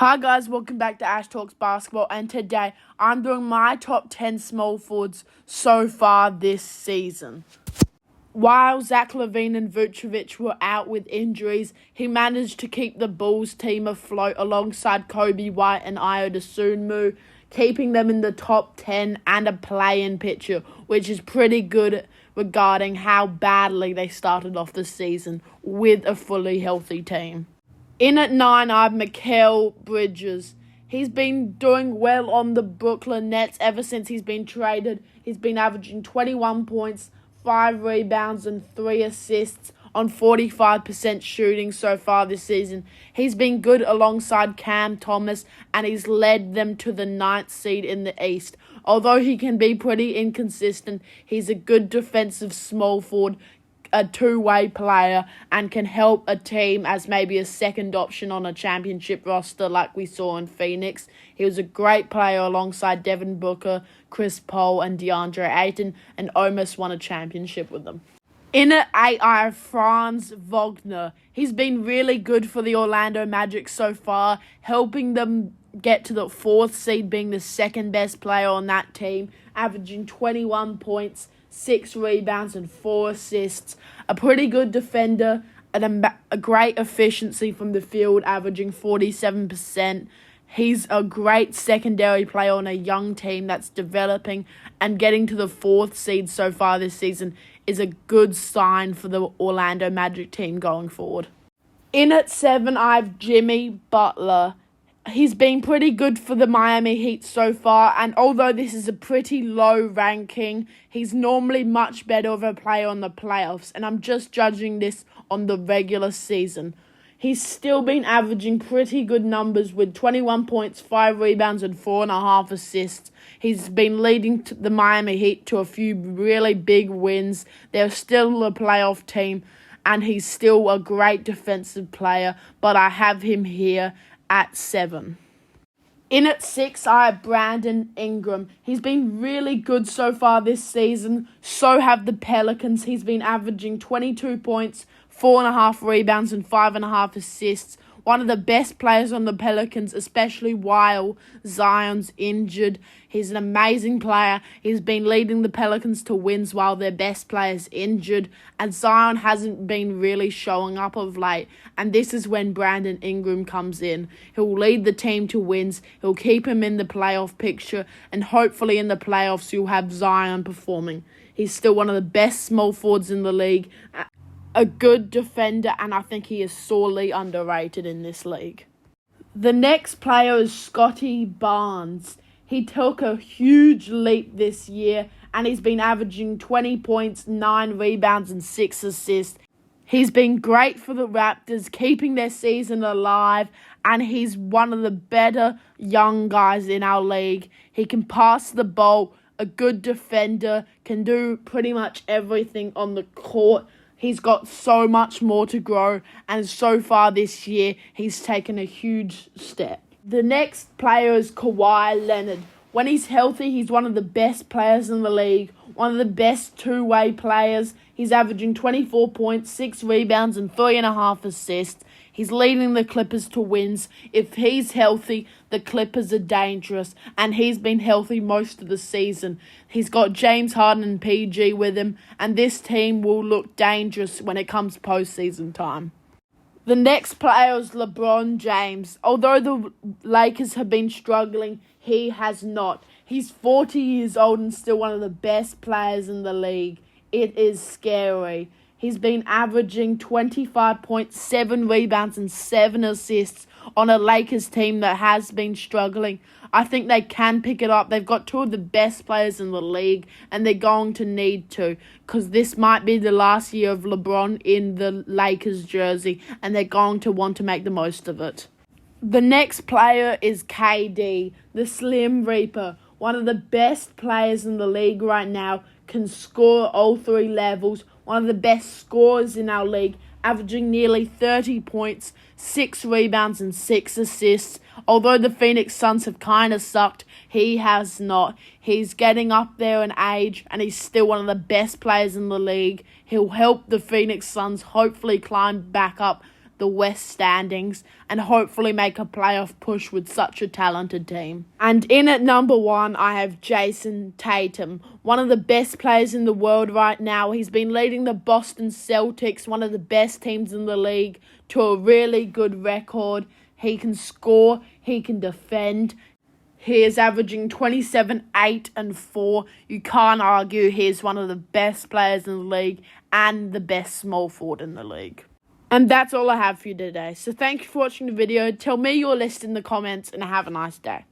Hi guys, welcome back to Ash Talks Basketball, and today I'm doing my top 10 small forwards so far this season. While Zach LaVine and Vucevic were out with injuries, he managed to keep the Bulls team afloat alongside Kobe White and Ayo Dosunmu, keeping them in the top 10 and a play-in picture, which is pretty good regarding how badly they started off the season with a fully healthy team. In at 9, I have Mikal Bridges. He's been doing well on the Brooklyn Nets ever since he's been traded. He's been averaging 21 points, 5 rebounds, and 3 assists on 45% shooting so far this season. He's been good alongside Cam Thomas, and he's led them to the 9th seed in the East. Although he can be pretty inconsistent, he's a good defensive small forward, a two-way player, and can help a team as maybe a second option on a championship roster like we saw in Phoenix. He was a great player alongside Devin Booker, Chris Paul, and DeAndre Ayton, and almost won a championship with them. In at 8, I have Franz Wagner. He's been really good for the Orlando Magic so far, helping them get to the 4th seed, being the second best player on that team, averaging 21 points, 6 rebounds and 4 assists. A pretty good defender and a great efficiency from the field, averaging 47%. He's a great secondary player on a young team that's developing, and getting to the 4th seed so far this season is a good sign for the Orlando Magic team going forward. In at 7, I have Jimmy Butler. He's been pretty good for the Miami Heat so far, and although this is a pretty low ranking, he's normally much better of a player on the playoffs, and I'm just judging this on the regular season. He's still been averaging pretty good numbers with 21 points, 5 rebounds, and 4.5 assists. He's been leading the Miami Heat to a few really big wins. They're still a playoff team, and he's still a great defensive player, but I have him here at 7. In at 6, I have Brandon Ingram. He's been really good so far this season. So have the Pelicans. He's been averaging 22 points, 4.5 rebounds, and 5.5 assists. One of the best players on the Pelicans, especially while Zion's injured. He's an amazing player. He's been leading the Pelicans to wins while their best player's injured. And Zion hasn't been really showing up of late. And this is when Brandon Ingram comes in. He'll lead the team to wins. He'll keep him in the playoff picture. And hopefully in the playoffs you'll have Zion performing. He's still one of the best small forwards in the league. A good defender, and I think he is sorely underrated in this league. The next player is Scottie Barnes. He took a huge leap this year, and he's been averaging 20 points, 9 rebounds, and 6 assists. He's been great for the Raptors, keeping their season alive, and he's one of the better young guys in our league. He can pass the ball, a good defender, can do pretty much everything on the court. He's got so much more to grow, and so far this year, he's taken a huge step. The next player is Kawhi Leonard. When he's healthy, he's one of the best players in the league, one of the best two-way players. He's averaging 24 points, 6 rebounds, and 3.5 assists. He's leading the Clippers to wins. If he's healthy, the Clippers are dangerous, and he's been healthy most of the season. He's got James Harden and PG with him, and this team will look dangerous when it comes postseason time. The next player is LeBron James. Although the Lakers have been struggling, he has not. He's 40 years old and still one of the best players in the league. It is scary. He's been averaging 25.7 rebounds and 7 assists on a Lakers team that has been struggling. I think they can pick it up. They've got 2 of the best players in the league, and they're going to need to, because this might be the last year of LeBron in the Lakers jersey, and they're going to want to make the most of it. The next player is KD, the Slim Reaper. One of the best players in the league right now, can score all 3 levels. One of the best scorers in our league, averaging nearly 30 points, 6 rebounds, and 6 assists. Although the Phoenix Suns have kind of sucked, he has not. He's getting up there in age, and he's still one of the best players in the league. He'll help the Phoenix Suns hopefully climb back up the West standings and hopefully make a playoff push with such a talented team. And in at number 1, I have Jason Tatum, one of the best players in the world right now. He's been leading the Boston Celtics, one of the best teams in the league, to a really good record. He can score, he can defend. He is averaging 27, 8, and 4. You can't argue he's one of the best players in the league and the best small forward in the league. And that's all I have for you today. So thank you for watching the video. Tell me your list in the comments and have a nice day.